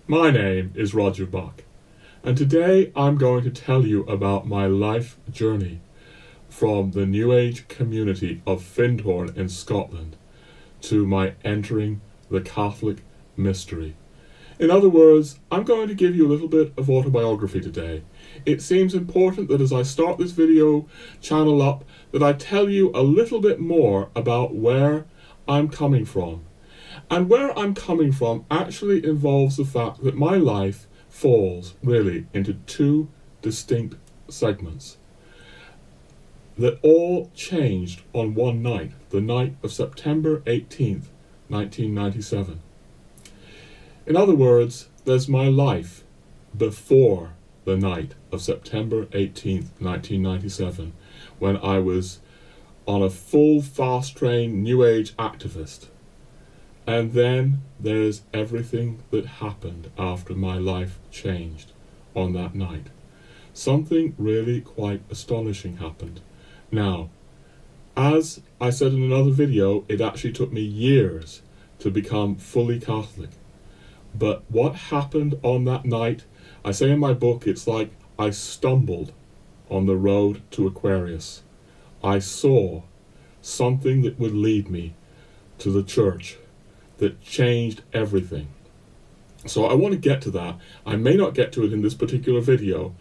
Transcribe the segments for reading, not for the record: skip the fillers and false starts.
My name is Roger Buck, and today I'm going to tell you about my life journey from the New Age community of Findhorn in Scotland to my entering the Catholic mystery. In other words, I'm going to give you a little bit of autobiography today. It seems important that as I start this video channel up, that I tell you a little bit more about where I'm coming from. And where I'm coming from actually involves the fact that my life falls really into two distinct segments that all changed on one night, the night of September 18th, 1997. In other words, there's my life before the night of September 18th, 1997, when I was on a full fast-train New Age activist. And then there's everything that happened after my life changed on that night. Something really quite astonishing happened. Now, as I said in another video, it actually took me years to become fully Catholic. But what happened on that night, I say in my book, it's like I stumbled on the road to Aquarius. I saw something that would lead me to the church that changed everything. So I want to get to that. I may not get to it in this particular video.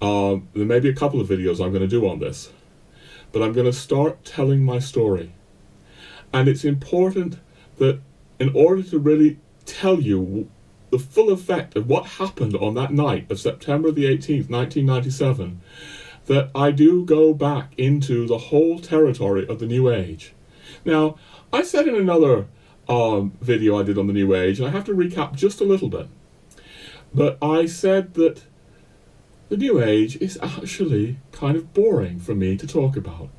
There may be a couple of videos I'm going to do on this. But I'm going to start telling my story. And it's important that in order to really tell you the full effect of what happened on that night of September the 18th, 1997, that I do go back into the whole territory of the New Age. Now, I said in another video I did on the New Age, and I have to recap just a little bit, but I said that the New Age is actually kind of boring for me to talk about.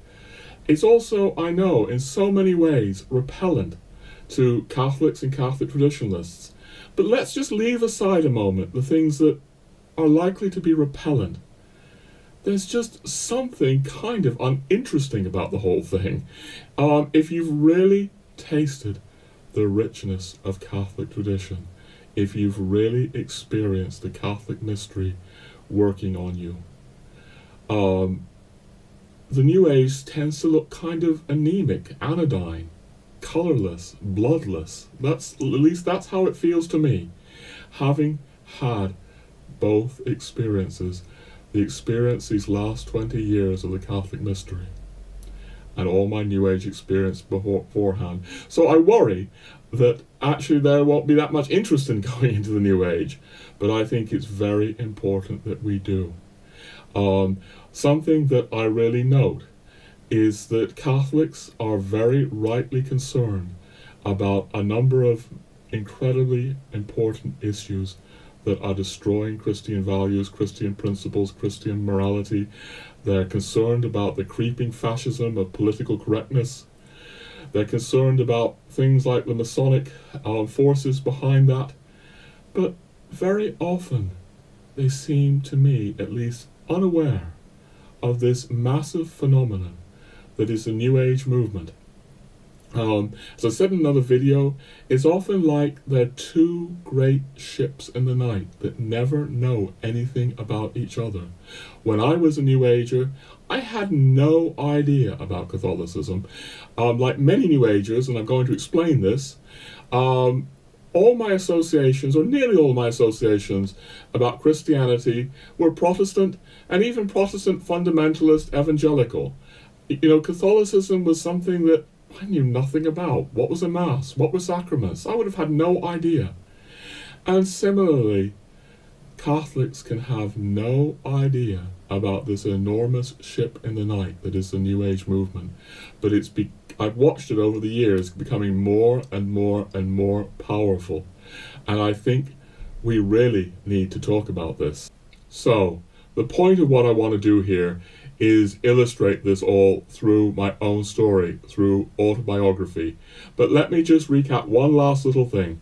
It's also, I know, in so many ways repellent to Catholics and Catholic traditionalists. But let's just leave aside a moment the things that are likely to be repellent. There's just something kind of uninteresting about the whole thing. If you've really tasted the richness of Catholic tradition, if you've really experienced the Catholic mystery working on you. The New Age tends to look kind of anemic, anodyne, colourless, bloodless. At least that's how it feels to me. Having had both experiences, the experience these last 20 years of the Catholic mystery, and all my New Age experience beforehand. So I worry that actually there won't be that much interest in going into the New Age, but I think it's very important that we do. Something that I really note is that Catholics are very rightly concerned about a number of incredibly important issues that are destroying Christian values, Christian principles, Christian morality. They're concerned about the creeping fascism of political correctness. They're concerned about things like the Masonic forces behind that. But very often they seem to me, at least, unaware of this massive phenomenon that is the New Age movement. As I said in another video, it's often like they're two great ships in the night that never know anything about each other. When I was a New Ager, I had no idea about Catholicism. Like many New Agers, and I'm going to explain this, all my associations, or nearly all my associations about Christianity were Protestant, and even Protestant fundamentalist evangelical. You know, Catholicism was something that I knew nothing about. What was a Mass? What were sacraments? I would have had no idea. And similarly, Catholics can have no idea about this enormous ship in the night that is the New Age movement. But I've watched it over the years becoming more and more and more powerful. And I think we really need to talk about this. So, the point of what I want to do here is illustrate this all through my own story, through autobiography. But let me just recap one last little thing.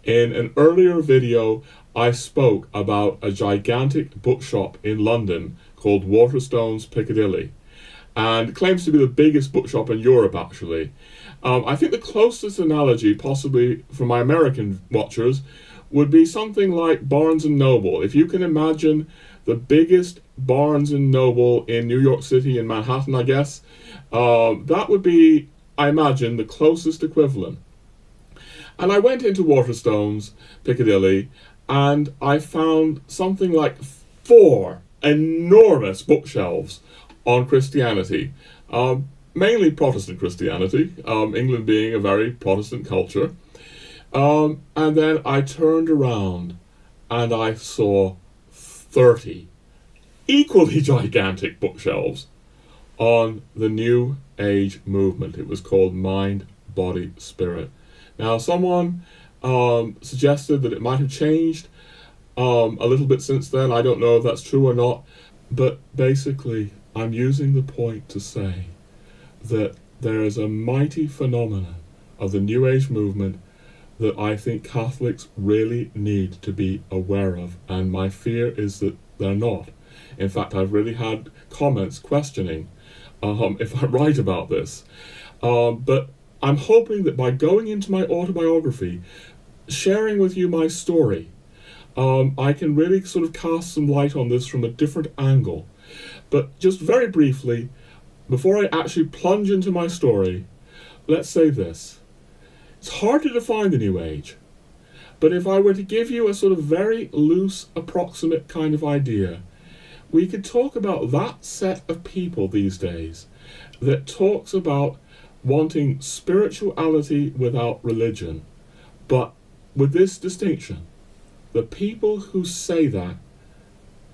In an earlier video, I spoke about a gigantic bookshop in London called Waterstones Piccadilly, and it claims to be the biggest bookshop in Europe, actually. I think the closest analogy, possibly for my American watchers, would be something like Barnes & Noble. If you can imagine the biggest Barnes & Noble in New York City, in Manhattan, I guess, that would be, I imagine, the closest equivalent. And I went into Waterstones, Piccadilly, and I found something like 4 enormous bookshelves on Christianity, mainly Protestant Christianity, England being a very Protestant culture. And then I turned around and I saw 30 equally gigantic bookshelves on the New Age movement. It was called Mind, Body, Spirit. Now, someone suggested that it might have changed a little bit since then. I don't know if that's true or not, but basically I'm using the point to say that there is a mighty phenomenon of the New Age movement that I think Catholics really need to be aware of, and my fear is that they're not. In fact, I've really had comments questioning if I'm right about this. But I'm hoping that by going into my autobiography, sharing with you my story, I can really sort of cast some light on this from a different angle. But just very briefly, before I actually plunge into my story, let's say this. It's hard to define the New Age, but if I were to give you a sort of very loose, approximate kind of idea, we could talk about that set of people these days that talks about wanting spirituality without religion, but with this distinction: the people who say that,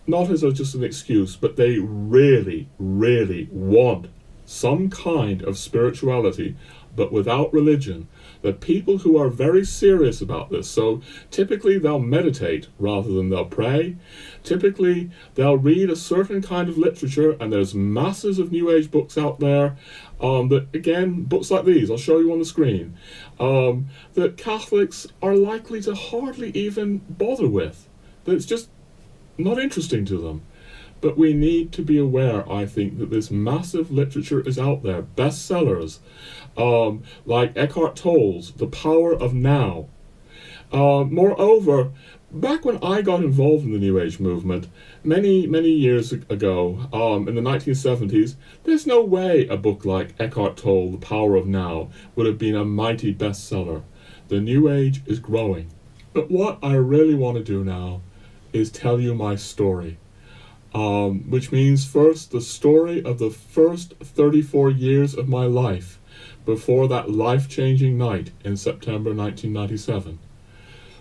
not as just an excuse, but they really, really want some kind of spirituality, but without religion. The people who are very serious about this, so typically they'll meditate rather than they'll pray. Typically they'll read a certain kind of literature, and there's masses of New Age books out there, that, again, books like these, I'll show you on the screen, that Catholics are likely to hardly even bother with. That it's just not interesting to them. But we need to be aware, I think, that this massive literature is out there, bestsellers, like Eckhart Tolle's The Power of Now. Moreover, back when I got involved in the New Age movement, many years ago, in the 1970s, there's no way a book like Eckhart Tolle, The Power of Now, would have been a mighty bestseller. The New Age is growing. But what I really want to do now is tell you my story. Which means first the story of the first 34 years of my life before that life-changing night in September 1997.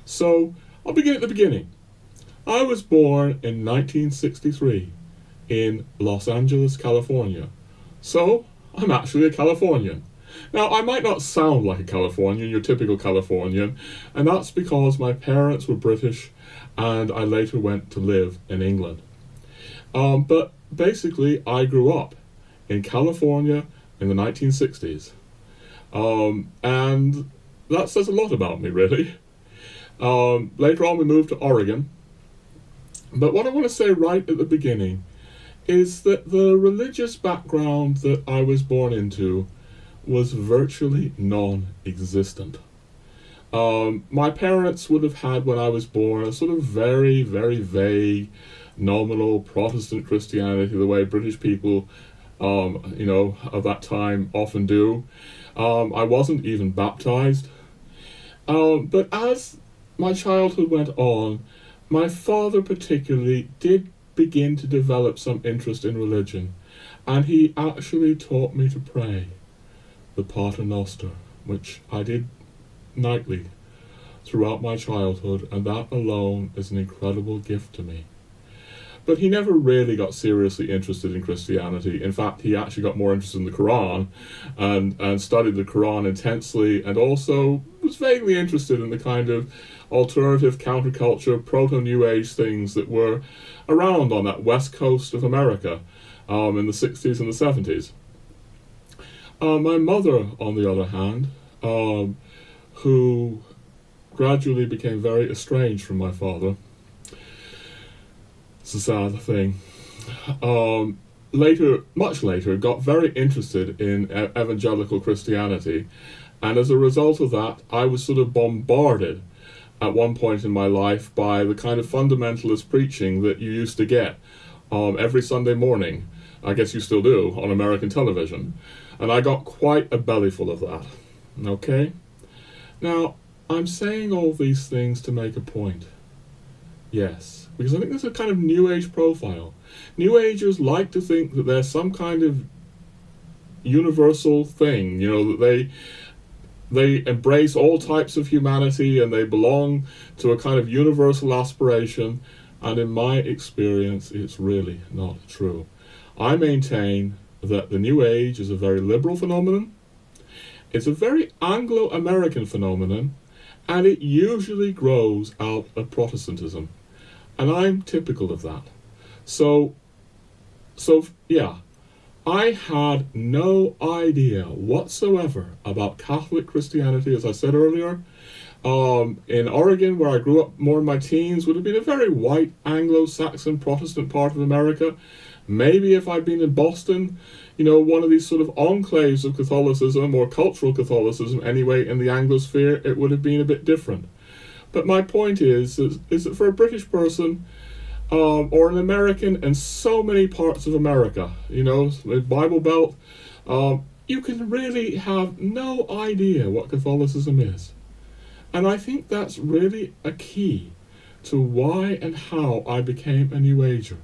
So, I'll begin at the beginning. I was born in 1963 in Los Angeles, California. So, I'm actually a Californian. Now, I might not sound like a Californian, your typical Californian, and that's because my parents were British and I later went to live in England. But basically, I grew up in California in the 1960s. And that says a lot about me, really. Later on, we moved to Oregon. But what I want to say right at the beginning is that the religious background that I was born into was virtually non-existent. My parents would have had, when I was born, a sort of very, very vague, nominal Protestant Christianity, the way British people, of that time often do. I wasn't even baptized. But as my childhood went on, my father particularly did begin to develop some interest in religion, and he actually taught me to pray the Pater Noster, which I did nightly throughout my childhood, and that alone is an incredible gift to me. But he never really got seriously interested in Christianity. In fact, he actually got more interested in the Quran and studied the Quran intensely, and also was vaguely interested in the kind of alternative counterculture, proto-New Age things that were around on that west coast of America in the 60s and the 70s. My mother, on the other hand, who gradually became very estranged from my father, it's a sad thing, much later, got very interested in evangelical Christianity, and as a result of that, I was sort of bombarded at one point in my life by the kind of fundamentalist preaching that you used to get every Sunday morning. I guess you still do, on American television. And I got quite a bellyful of that. Okay? Now, I'm saying all these things to make a point. Yes, because I think there's a kind of New Age profile. New Agers like to think that there's some kind of universal thing, that they embrace all types of humanity and they belong to a kind of universal aspiration, and in my experience, it's really not true. I maintain that the New Age is a very liberal phenomenon, it's a very Anglo-American phenomenon, and it usually grows out of Protestantism. And I'm typical of that. So yeah, I had no idea whatsoever about Catholic Christianity, as I said earlier. In Oregon, where I grew up more in my teens, would have been a very white Anglo-Saxon Protestant part of America. Maybe if I'd been in Boston, one of these sort of enclaves of Catholicism, or cultural Catholicism anyway, in the Anglosphere, it would have been a bit different. But my point is that for a British person, or an American in so many parts of America, the Bible Belt, you can really have no idea what Catholicism is. And I think that's really a key to why and how I became a New Ager.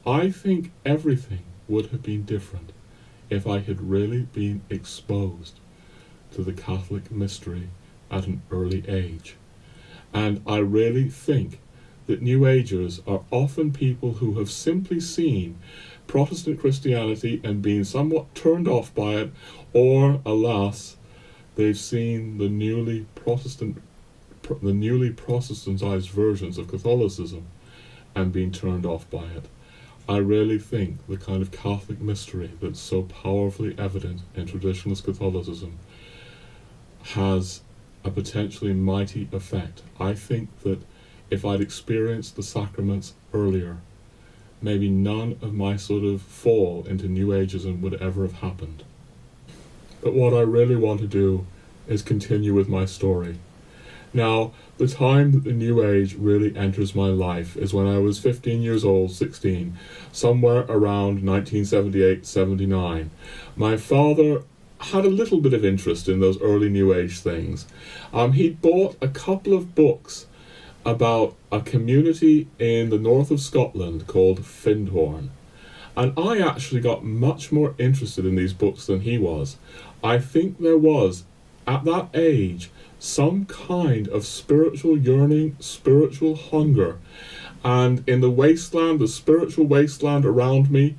I think everything would have been different if I had really been exposed to the Catholic mystery at an early age. And I really think that New Agers are often people who have simply seen Protestant Christianity and been somewhat turned off by it, or, alas, they've seen the newly Protestantized versions of Catholicism and been turned off by it. I really think the kind of Catholic mystery that's so powerfully evident in traditionalist Catholicism has a potentially mighty effect. I think that if I'd experienced the sacraments earlier, maybe none of my sort of fall into New Ageism would ever have happened. But what I really want to do is continue with my story. Now, the time that the New Age really enters my life is when I was 15 years old, 16, somewhere around 1978-79. My father had a little bit of interest in those early New Age things. He'd bought a couple of books about a community in the north of Scotland called Findhorn. And I actually got much more interested in these books than he was. I think there was, at that age, some kind of spiritual yearning, spiritual hunger. And in the wasteland, the spiritual wasteland around me,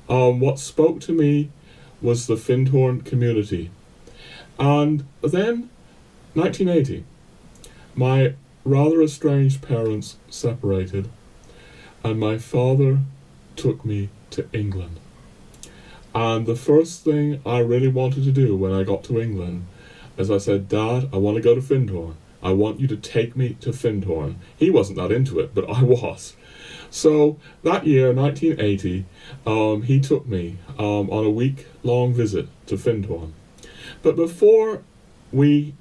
what spoke to me was the Findhorn community. And then, 1980, my rather estranged parents separated, and my father took me to England. And the first thing I really wanted to do when I got to England is I said, Dad, I want to go to Findhorn. I want you to take me to Findhorn. He wasn't that into it, but I was. So that year, 1980, he took me on a week-long visit to Findhorn. But before I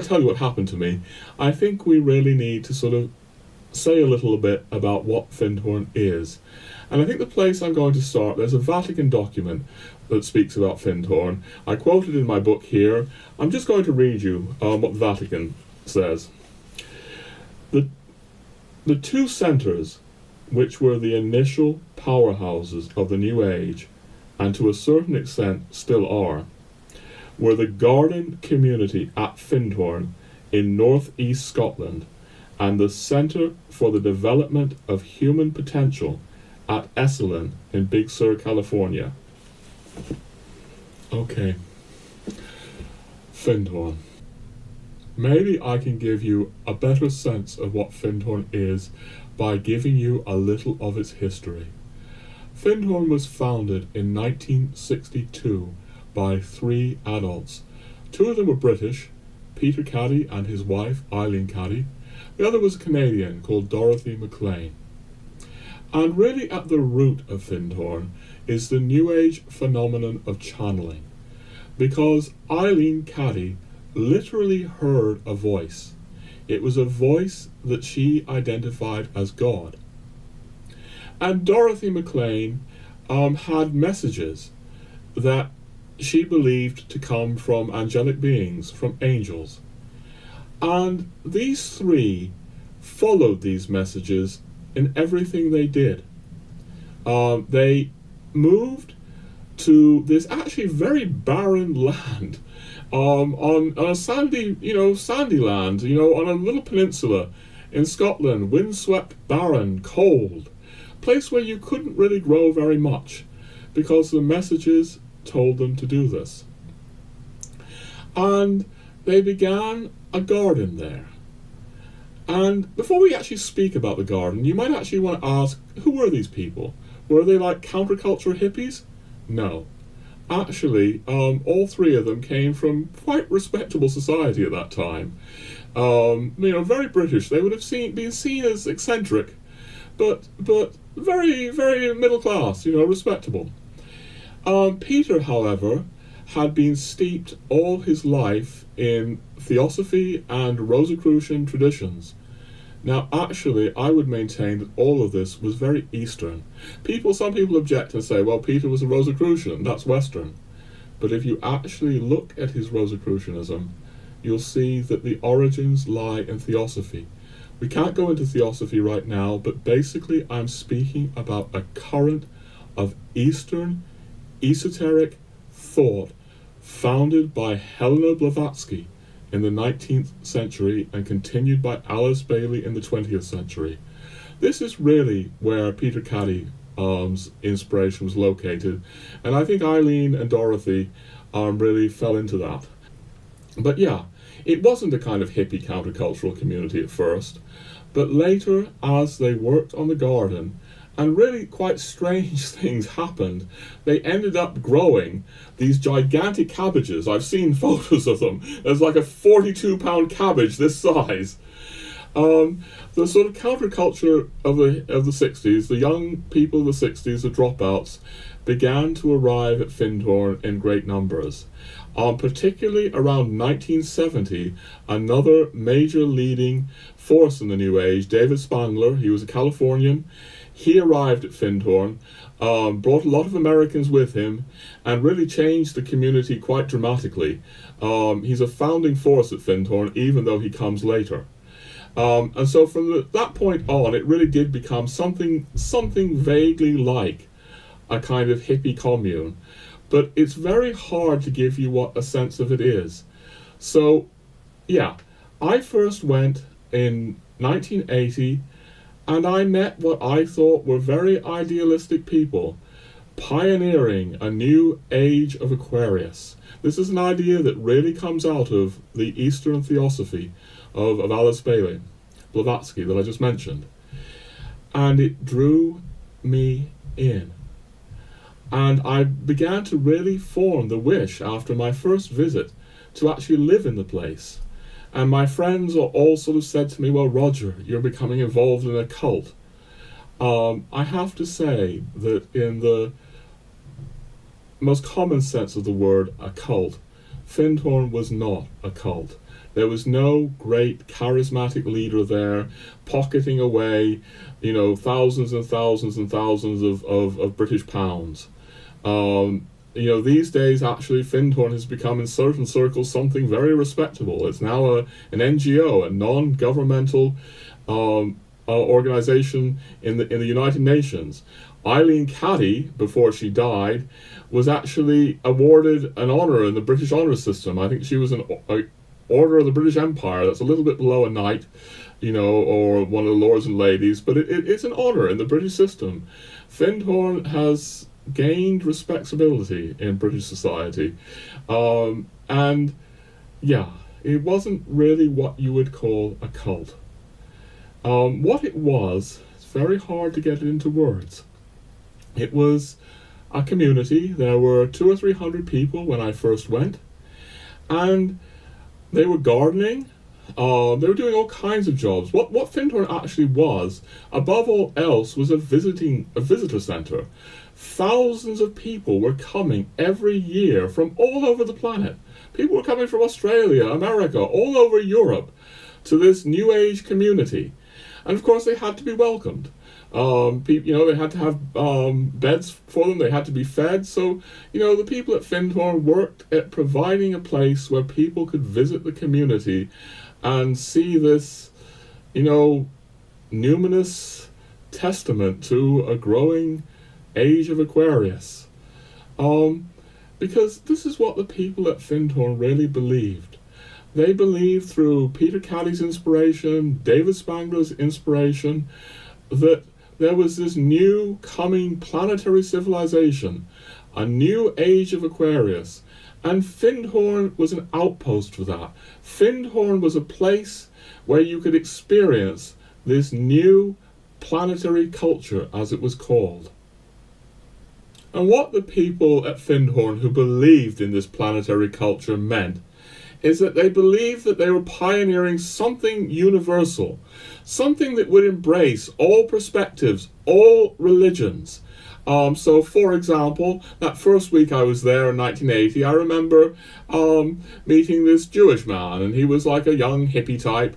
tell you what happened to me, I think we really need to sort of say a little bit about what Findhorn is. And I think the place I'm going to start, there's a Vatican document that speaks about Findhorn. I quote it in my book here. I'm just going to read you what the Vatican says. The two centres, which were the initial powerhouses of the New Age, and to a certain extent still are, were the garden community at Findhorn in northeast Scotland and the Centre for the Development of Human Potential at Esalen in Big Sur, California. Okay. Findhorn. Maybe I can give you a better sense of what Findhorn is by giving you a little of its history. Findhorn was founded in 1962 by 3 adults. 2 of them were British, Peter Caddy and his wife Eileen Caddy. The other was a Canadian called Dorothy McLean. And really at the root of Findhorn is the New Age phenomenon of channeling. Because Eileen Caddy literally heard a voice. It was a voice that she identified as God. And Dorothy McLean had messages that she believed to come from angelic beings, from angels. And these three followed these messages in everything they did. They moved to this actually very barren land, on a sandy land, on a little peninsula in Scotland, windswept, barren, cold, place where you couldn't really grow very much because the messages told them to do this. And they began a garden there. And before we actually speak about the garden, you might actually want to ask, who were these people? Were they like counterculture hippies? No. Actually, all three of them came from quite respectable society at that time. Very British. They would have been seen as eccentric, but very, very middle class, respectable. Peter, however, had been steeped all his life in Theosophy and Rosicrucian traditions. Now, actually, I would maintain that all of this was very Eastern. Some people object and say, well, Peter was a Rosicrucian, that's Western. But if you actually look at his Rosicrucianism, you'll see that the origins lie in Theosophy. We can't go into Theosophy right now, but basically I'm speaking about a current of Eastern esoteric thought founded by Helena Blavatsky in the 19th century and continued by Alice Bailey in the 20th century. This is really where Peter Caddy's inspiration was located, and I think Eileen and Dorothy really fell into that. But yeah, it wasn't a kind of hippie countercultural community at first, but later, as they worked on the garden, and really quite strange things happened. They ended up growing these gigantic cabbages. I've seen photos of them. There's like a 42-pound cabbage this size. The sort of counterculture of the 60s, the young people of the 60s, the dropouts, began to arrive at Findhorn in great numbers. Particularly around 1970, another major leading force in the New Age, David Spangler, he was a Californian. He arrived at Findhorn, brought a lot of Americans with him, and really changed the community quite dramatically. He's a founding force at Findhorn, even though he comes later. And so from that point on, it really did become something vaguely like a kind of hippie commune. But it's very hard to give you what a sense of it is. So, yeah, I first went in 1980, and I met what I thought were very idealistic people, pioneering a new age of Aquarius. This is an idea that really comes out of the Eastern Theosophy of Alice Bailey, Blavatsky, that I just mentioned. And it drew me in. And I began to really form the wish after my first visit to actually live in the place. And my friends all sort of said to me, well, Roger, you're becoming involved in a cult. I have to say that in the most common sense of the word, a cult, Findhorn was not a cult. There was no great charismatic leader there pocketing away, thousands and thousands and thousands of British pounds. These days, actually, Findhorn has become, in certain circles, something very respectable. It's now an NGO, a non-governmental organization in the United Nations. Eileen Caddy, before she died, was actually awarded an honour in the British honour system. I think she was an Order of the British Empire. That's a little bit below a knight, or one of the lords and ladies, but it's an honour in the British system. Findhorn has gained respectability in British society, and yeah, it wasn't really what you would call a cult. What it was, it's very hard to get it into words. It was a community. There were 200 or 300 people when I first went, and they were gardening. They were doing all kinds of jobs. What Findhorn actually was, above all else, was a visitor centre. Thousands of people were coming every year from all over the planet. People were coming from Australia, America, all over Europe to this New Age community. And of course they had to be welcomed. They had to have beds for them, they had to be fed. So, the people at Findhorn worked at providing a place where people could visit the community and see this, numinous testament to a growing age of Aquarius. Because this is what the people at Findhorn really believed. They believed through Peter Caddy's inspiration, David Spangler's inspiration, that there was this new coming planetary civilization, a new age of Aquarius, and Findhorn was an outpost for that. Findhorn was a place where you could experience this new planetary culture, as it was called. And what the people at Findhorn who believed in this planetary culture meant is that they believed that they were pioneering something universal, something that would embrace all perspectives, all religions. So, for example, that first week I was there in 1980, I remember meeting this Jewish man, and he was like a young hippie type,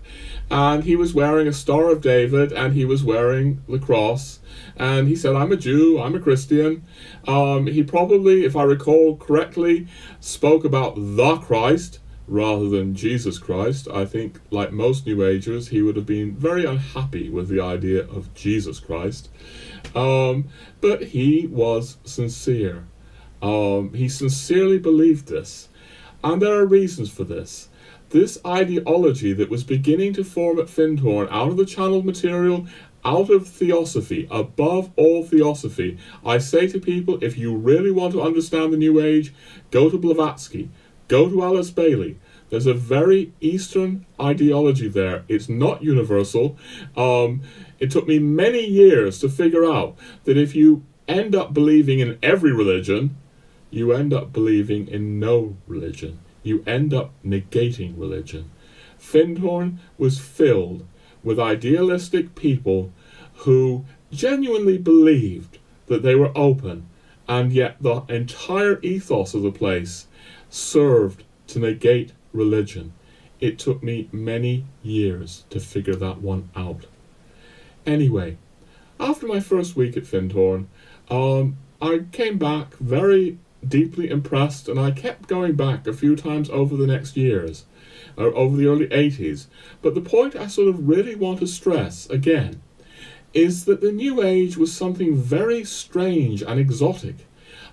and he was wearing a Star of David, and he was wearing the cross, and he said, "I'm a Jew, I'm a Christian." He probably, if I recall correctly, spoke about the Christ rather than Jesus Christ. I think, like most New Agers, he would have been very unhappy with the idea of Jesus Christ. But he was sincere. He sincerely believed this. And there are reasons for this. This ideology that was beginning to form at Findhorn out of the channeled material, out of Theosophy, above all Theosophy. I say to people, if you really want to understand the New Age, go to Blavatsky. Go to Alice Bailey. There's a very Eastern ideology there. It's not universal. It took me many years to figure out that if you end up believing in every religion, you end up believing in no religion. You end up negating religion. Findhorn was filled with idealistic people who genuinely believed that they were open, and yet the entire ethos of the place served to negate religion. It took me many years to figure that one out. Anyway, after my first week at Findhorn, I came back very deeply impressed, and I kept going back a few times over the next years, or over the early 80s. But the point I sort of really want to stress again is that the New Age was something very strange and exotic.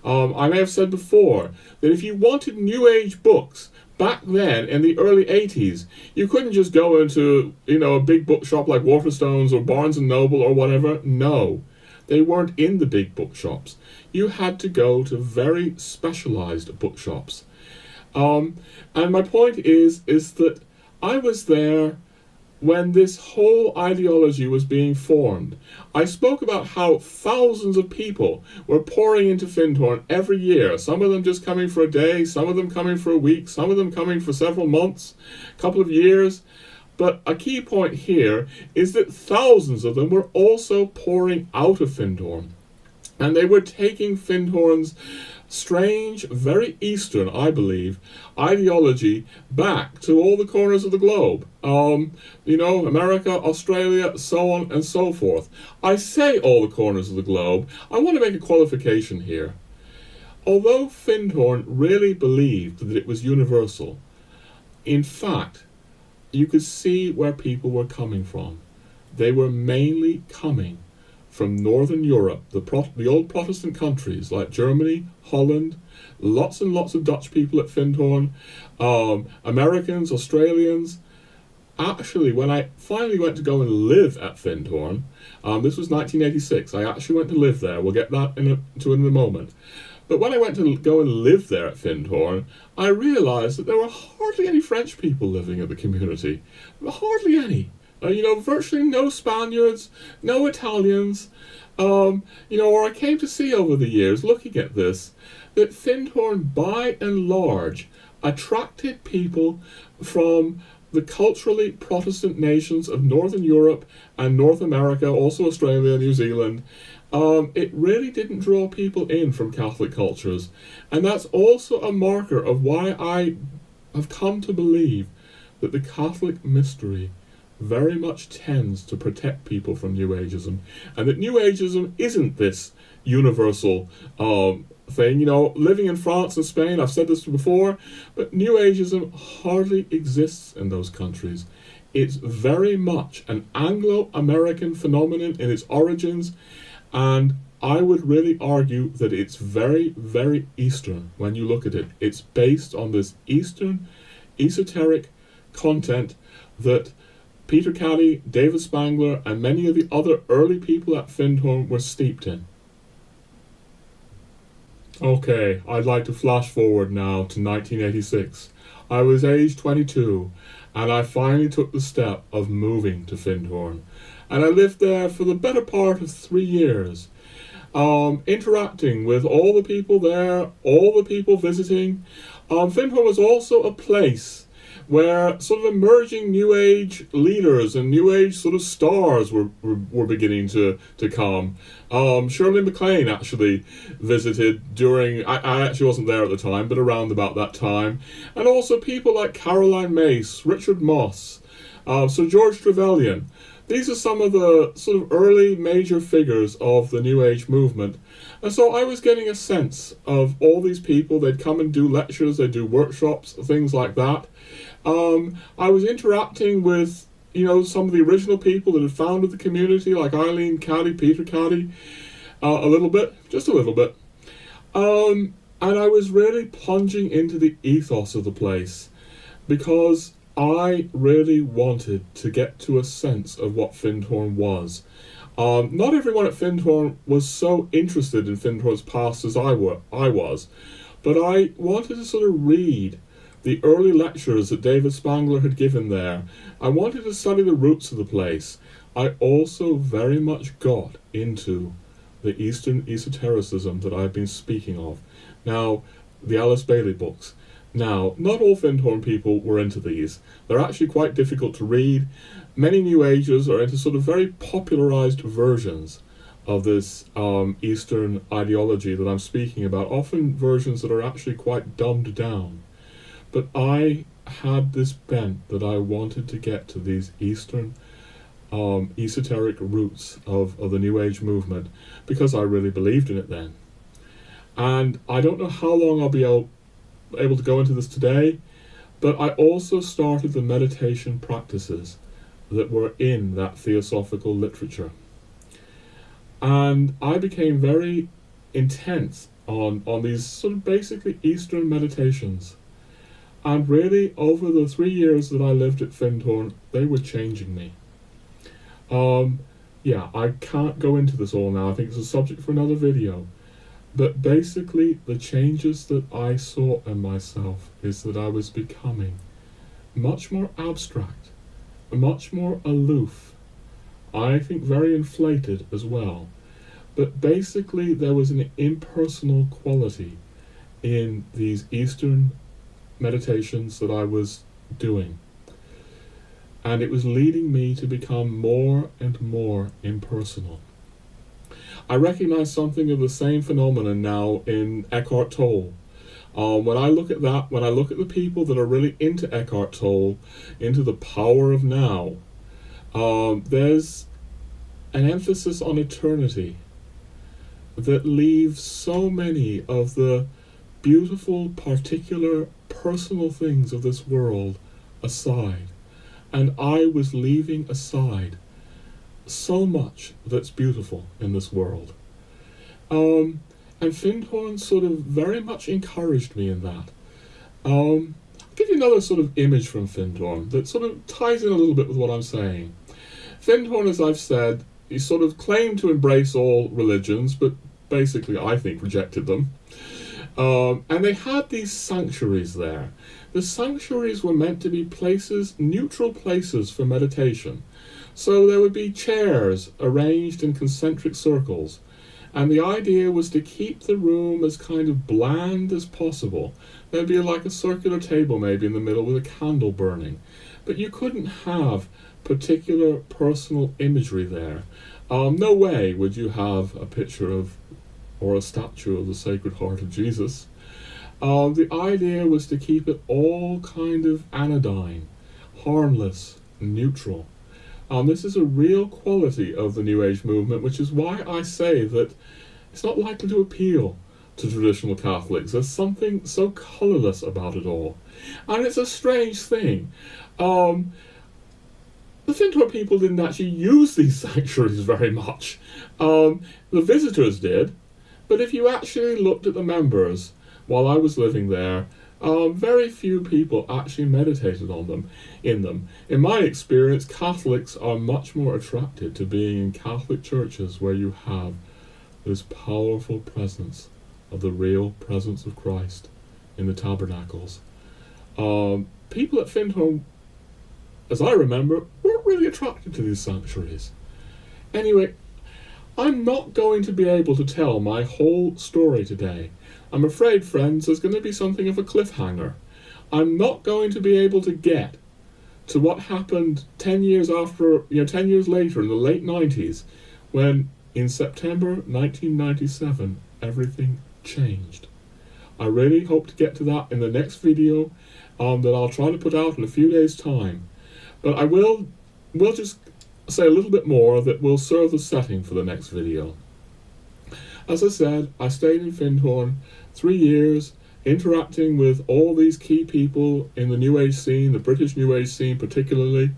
I may have said before that if you wanted New Age books back then in the early 80s, you couldn't just go into, a big bookshop like Waterstones or Barnes & Noble or whatever. No, they weren't in the big bookshops. You had to go to very specialized bookshops. And my point is that I was there when this whole ideology was being formed. I spoke about how thousands of people were pouring into Findhorn every year, some of them just coming for a day, some of them coming for a week, some of them coming for several months, a couple of years. But a key point here is that thousands of them were also pouring out of Findhorn. And they were taking Findhorn's strange, very Eastern, I believe, ideology back to all the corners of the globe. America, Australia, so on and so forth. I say all the corners of the globe. I want to make a qualification here. Although Findhorn really believed that it was universal, in fact, you could see where people were coming from. They were mainly coming from Northern Europe, the old Protestant countries like Germany, Holland, lots and lots of Dutch people at Findhorn, Americans, Australians. Actually, when I finally went to go and live at Findhorn, this was 1986, I actually went to live there. We'll get that in a moment. But when I went to go and live there at Findhorn, I realized that there were hardly any French people living in the community. Hardly any. Virtually no Spaniards, no Italians. Or I came to see over the years, looking at this, that Findhorn, by and large, attracted people from the culturally Protestant nations of Northern Europe and North America, also Australia, New Zealand. It really didn't draw people in from Catholic cultures. And that's also a marker of why I have come to believe that the Catholic mystery very much tends to protect people from New Ageism, and that New Ageism isn't this universal thing. You know, living in France and Spain, I've said this before, but New Ageism hardly exists in those countries. It's very much an Anglo-American phenomenon in its origins, and I would really argue that it's very, very Eastern when you look at it. It's based on this Eastern esoteric content that Peter Caddy, David Spangler, and many of the other early people at Findhorn were steeped in. Okay, I'd like to flash forward now to 1986. I was age 22, and I finally took the step of moving to Findhorn. And I lived there for the better part of 3 years, interacting with all the people there, all the people visiting. Findhorn was also a place where sort of emerging New Age leaders and New Age sort of stars were beginning to come. Shirley MacLaine actually visited during, I actually wasn't there at the time, but around about that time. And also people like Caroline Mace, Richard Moss, Sir George Trevelyan. These are some of the sort of early major figures of the New Age movement. And so I was getting a sense of all these people. They'd come and do lectures, they'd do workshops, things like that. I was interacting with, you know, some of the original people that had founded the community, like Eileen Caddy, Peter Caddy, a little bit, just a little bit. And I was really plunging into the ethos of the place because I really wanted to get to a sense of what Findhorn was. Not everyone at Findhorn was so interested in Findhorn's past as I was, but I wanted to sort of read the early lectures that David Spangler had given there. I wanted to study the roots of the place. I also very much got into the Eastern esotericism that I've been speaking of. Now, the Alice Bailey books. Now, not all Findhorn people were into these. They're actually quite difficult to read. Many New Agers are into sort of very popularized versions of this Eastern ideology that I'm speaking about, often versions that are actually quite dumbed down. But I had this bent that I wanted to get to these Eastern esoteric roots of the New Age movement because I really believed in it then. And I don't know how long I'll be able to go into this today, but I also started the meditation practices that were in that theosophical literature. And I became very intense on these sort of basically Eastern meditations. And really, over the 3 years that I lived at Findhorn, they were changing me. Yeah, I can't go into this all now. I think it's a subject for another video. But basically, the changes that I saw in myself is that I was becoming much more abstract, much more aloof. I think very inflated as well. But basically, there was an impersonal quality in these Eastern meditations that I was doing. And it was leading me to become more and more impersonal. I recognize something of the same phenomenon now in Eckhart Tolle. When I look at that, when I look at the people that are really into Eckhart Tolle, into the power of now, there's an emphasis on eternity that leaves so many of the beautiful, particular, personal things of this world aside. And I was leaving aside so much that's beautiful in this world. And Findhorn sort of very much encouraged me in that. I'll give you another sort of image from Findhorn that sort of ties in a little bit with what I'm saying. Findhorn, as I've said, he sort of claimed to embrace all religions, but basically, I think, rejected them. And they had these sanctuaries there. The sanctuaries were meant to be places, neutral places for meditation. So there would be chairs arranged in concentric circles, and the idea was to keep the room as kind of bland as possible. There'd be like a circular table maybe in the middle with a candle burning, but you couldn't have particular personal imagery there. No way would you have a picture of or a statue of the Sacred Heart of Jesus. The idea was to keep it all kind of anodyne, harmless, neutral. This is a real quality of the New Age movement, which is why I say that it's not likely to appeal to traditional Catholics. There's something so colourless about it all. And it's a strange thing. The Findhorn people didn't actually use these sanctuaries very much. The visitors did, but if you actually looked at the members while I was living there, very few people actually meditated on them, in them. In my experience, Catholics are much more attracted to being in Catholic churches where you have this powerful presence of the real presence of Christ in the tabernacles. People at Findhorn, as I remember, weren't really attracted to these sanctuaries. Anyway, I'm not going to be able to tell my whole story today. I'm afraid, friends, there's going to be something of a cliffhanger. I'm not going to be able to get to what happened 10 years later in the late 90s, when in September 1997, everything changed. I really hope to get to that in the next video that I'll try to put out in a few days' time. But I will just say a little bit more that will serve the setting for the next video. As I said, I stayed in Findhorn 3 years, interacting with all these key people in the New Age scene, the British New Age scene particularly.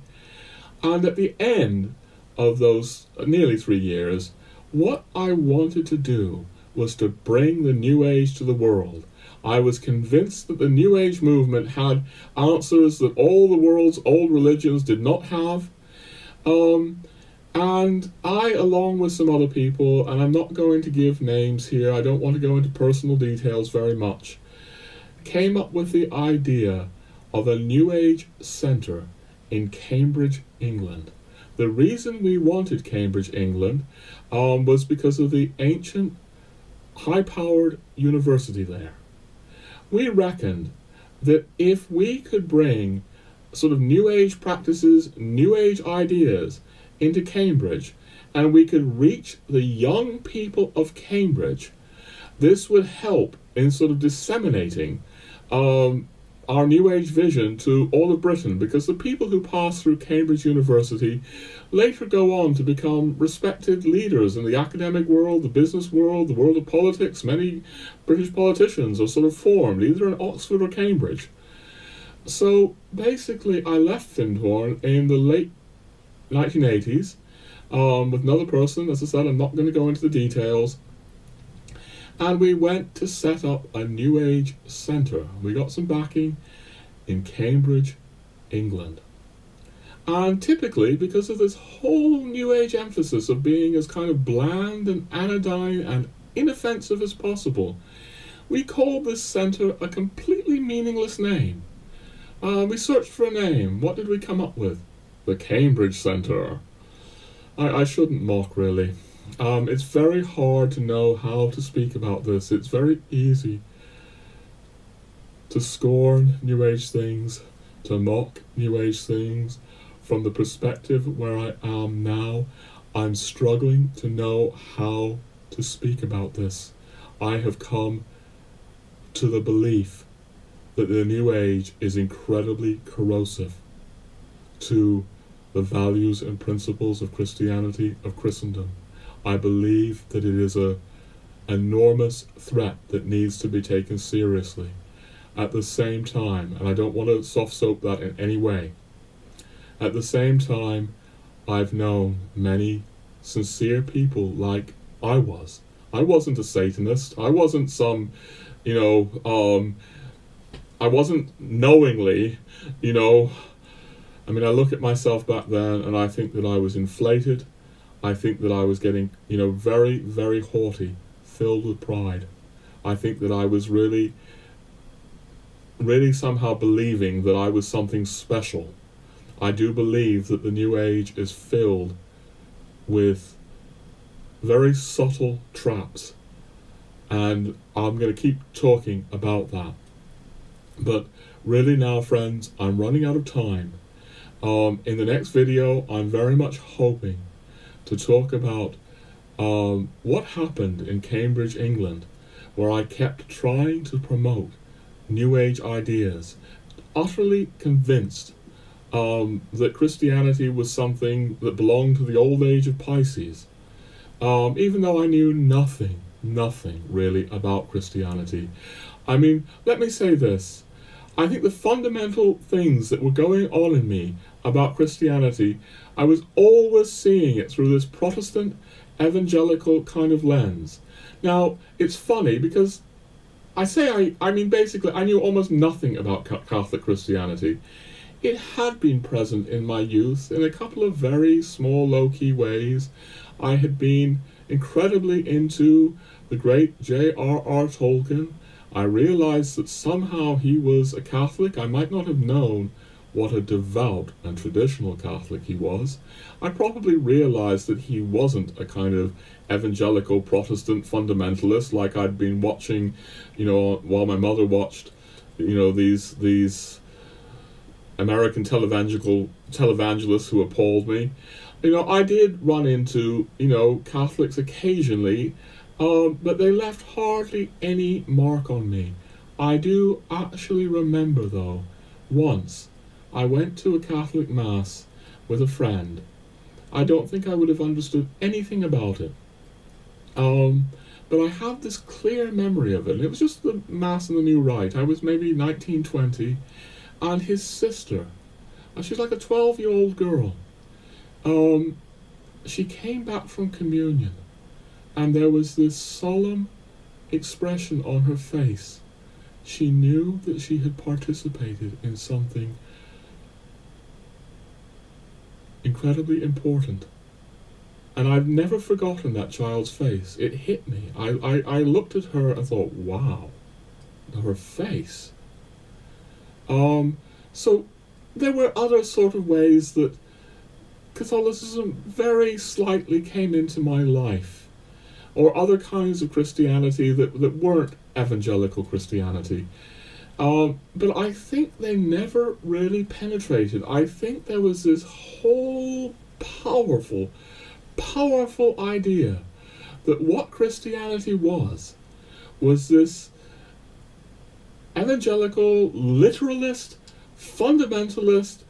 And at the end of those nearly 3 years, what I wanted to do was to bring the New Age to the world. I was convinced that the New Age movement had answers that all the world's old religions did not have. And I, along with some other people, and I'm not going to give names here, I don't want to go into personal details very much, came up with the idea of a New Age centre in Cambridge, England. The reason we wanted Cambridge, England, was because of the ancient, high-powered university there. We reckoned that if we could bring sort of New Age practices, New Age ideas into Cambridge, and we could reach the young people of Cambridge, this would help in sort of disseminating our New Age vision to all of Britain, because the people who pass through Cambridge University later go on to become respected leaders in the academic world, the business world, the world of politics. Many British politicians are sort of formed either in Oxford or Cambridge. So basically I left Findhorn in the late 1980s with another person. As I said, I'm not going to go into the details. And we went to set up a New Age centre. We got some backing in Cambridge, England. And typically, because of this whole New Age emphasis of being as kind of bland and anodyne and inoffensive as possible, we called this centre a completely meaningless name. We searched for a name. What did we come up with? The Cambridge Centre. I shouldn't mock, really. It's very hard to know how to speak about this. It's very easy to scorn New Age things, to mock New Age things. From the perspective where I am now, I'm struggling to know how to speak about this. I have come to the belief that the New Age is incredibly corrosive to the values and principles of Christianity, of Christendom. I believe that it is an enormous threat that needs to be taken seriously. At the same time, and I don't want to soft-soap that in any way, at the same time, I've known many sincere people like I was. I wasn't a Satanist. I wasn't some, I wasn't knowingly, I look at myself back then and I think that I was inflated. I think that I was getting, very, very haughty, filled with pride. I think that I was really somehow believing that I was something special. I do believe that the New Age is filled with very subtle traps, and I'm going to keep talking about that. But really now, friends, I'm running out of time. In the next video, I'm very much hoping to talk about what happened in Cambridge, England, where I kept trying to promote New Age ideas, utterly convinced that Christianity was something that belonged to the old age of Pisces. Even though I knew nothing really about Christianity. I mean, let me say this. I think the fundamental things that were going on in me about Christianity, I was always seeing it through this Protestant evangelical kind of lens. Now, it's funny because I mean basically I knew almost nothing about Catholic Christianity. It had been present in my youth in a couple of very small low-key ways. I had been incredibly into the great J.R.R. Tolkien. I realized that somehow he was a Catholic. I might not have known what a devout and traditional Catholic he was. I probably realized that he wasn't a kind of evangelical Protestant fundamentalist like I'd been watching, while my mother watched, these American televangelists who appalled me. I did run into, Catholics occasionally, but they left hardly any mark on me. I do actually remember, though, once I went to a Catholic Mass with a friend. I don't think I would have understood anything about it. But I have this clear memory of it. And it was just the Mass in the New Rite. I was maybe 19, 20, and his sister, and she's like a 12-year-old girl, she came back from communion, and there was this solemn expression on her face. She knew that she had participated in something incredibly important. And I've never forgotten that child's face. It hit me. I looked at her and thought, wow, her face. So there were other sort of ways that Catholicism very slightly came into my life, or other kinds of Christianity that weren't evangelical Christianity. But I think they never really penetrated. I think there was this whole powerful idea that what Christianity was this evangelical, literalist, fundamentalist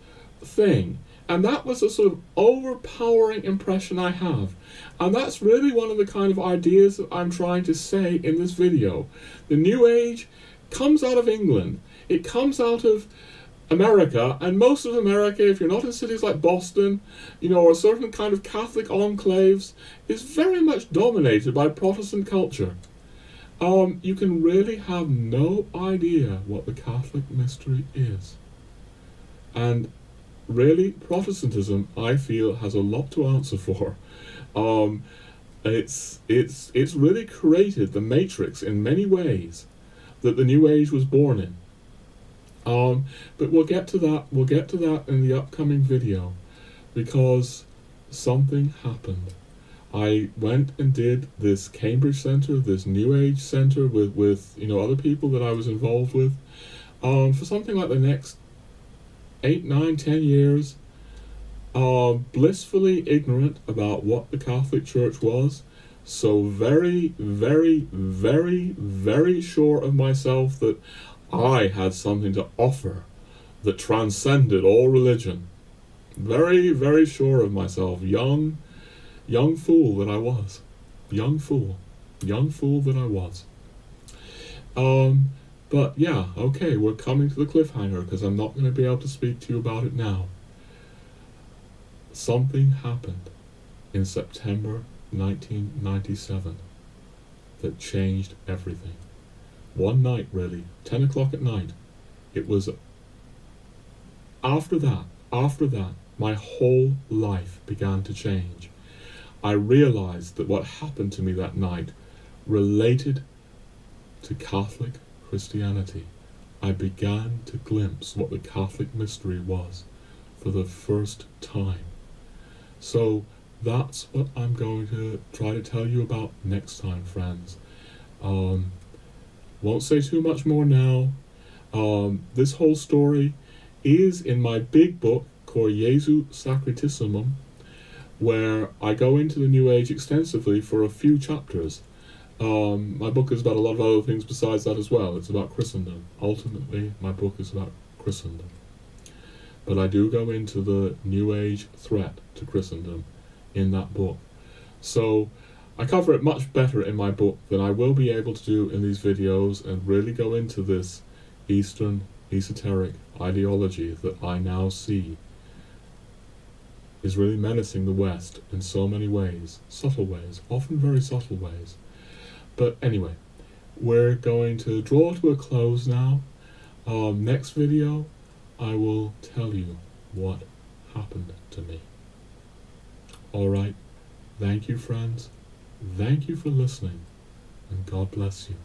thing. And that was a sort of overpowering impression I have. And that's really one of the kind of ideas that I'm trying to say in this video. The New Age comes out of England. It comes out of America, and most of America, if you're not in cities like Boston, or certain kind of Catholic enclaves, is very much dominated by Protestant culture. You can really have no idea what the Catholic mystery is. And really, Protestantism, I feel, has a lot to answer for. It's really created the matrix in many ways that the New Age was born in. But we'll get to that in the upcoming video, because something happened. I went and did this Cambridge Center, this New Age Center with other people that I was involved with, for something like the next 8, 9, 10 years, blissfully ignorant about what the Catholic Church was, so very, very, very, very sure of myself that I had something to offer that transcended all religion. Very, very sure of myself. Young fool that I was. Young fool that I was. But yeah, okay, we're coming to the cliffhanger because I'm not going to be able to speak to you about it now. Something happened in September 1997 that changed everything. One night, really, 10 o'clock at night. It was after that, my whole life began to change. I realized that what happened to me that night related to Catholic Christianity. I began to glimpse what the Catholic mystery was for the first time. So that's what I'm going to try to tell you about next time, friends. Won't say too much more now. This whole story is in my big book called Jesu Sacratissimum, where I go into the New Age extensively for a few chapters. My book is about a lot of other things besides that as well. It's about Christendom. Ultimately, my book is about Christendom. but I do go into the New Age threat to Christendom in that book. So I cover it much better in my book than I will be able to do in these videos, and really go into this Eastern esoteric ideology that I now see is really menacing the West in so many ways, subtle ways, often very subtle ways. But anyway, we're going to draw to a close now. Next video, I will tell you what happened to me. Alright, thank you friends, thank you for listening, and God bless you.